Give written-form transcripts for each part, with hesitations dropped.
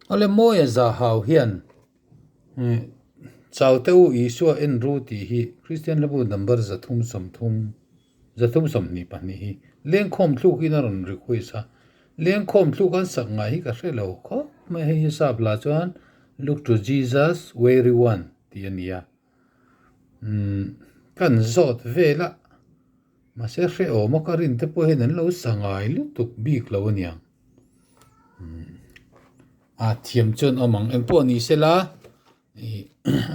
ole Mawia Jahau hian Chaute Isua en ruti hi Christian lebu number zathum som ni pani hi LENGKHAWM THLÚK in aron request LENGKHAWM THLÚK an sak ngai hi ka hrelo kho mai hi sab la chuan look to Jesus where you want ti ania kan zot vela ma se hre o ma karin te po hen an lo sangai lu tuk bik lo ania a thiam chun omang en po ni sela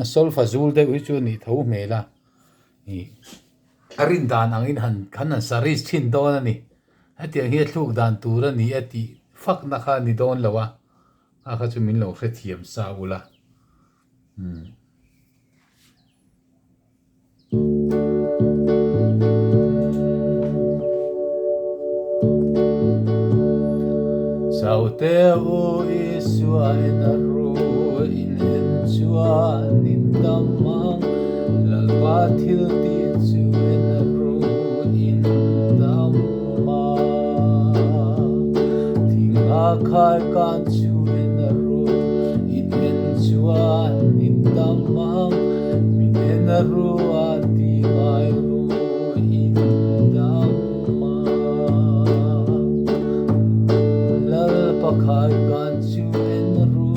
a sol fazul de wi chu ni tho mela arin dan angin han khan an saris thin don ani atia hi thluk dan tur ani ati fak na kha ni don lawa a kha chu min lo hre thiam sa ula Chaute Isua in a ru in chua nin damang lalpathil ti chu in a ru in damma thinga khai kan chu in a ru in chua nin damang min in a ru a ti ngai ru in damma khai kan chu en ru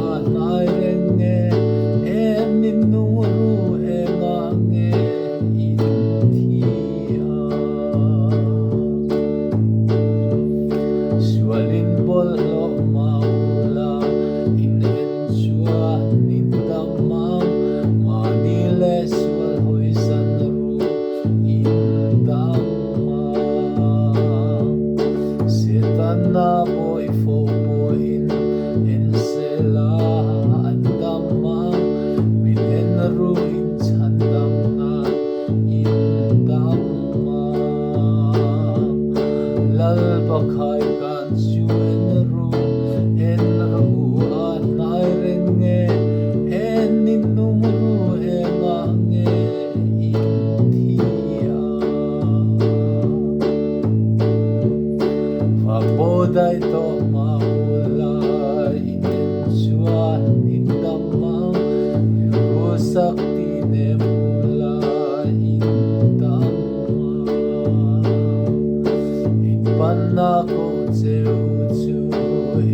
a nai renge en nin nu ru e nga nge in thia sualin bol lo maula in en chua nin damang mani le sual hoi san ru in damma na boy fo boy in sela andamang min en ru in chandam na in damma lal bakhai kan chu en ru a nai renge en nin nung ru e nga nge in thia bodai to maula in chua in damang ru sakti ne mula in damma in panna ko cheu chu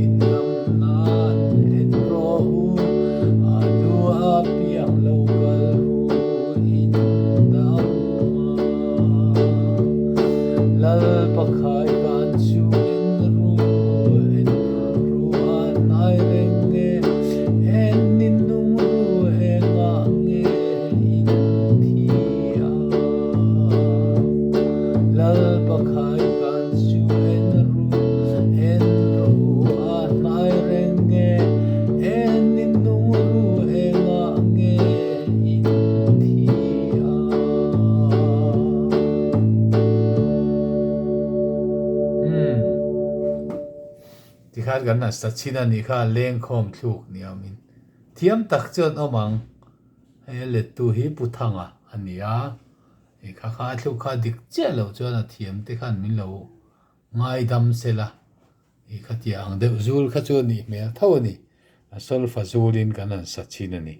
in namnan en ro adu apiang local ru in damma lal pakhai kan chu khát gan na sa china ni kha LENGKHAWM THLÚK ni amin thiam tak chon omang he le tu hi puthanga ania e kha kha thlu kha dik che lo chon a thiam te khan min lo ngai dam sela e kha tiang de zul kha chu ni me tho ni a sol fa zulin kan sa china ni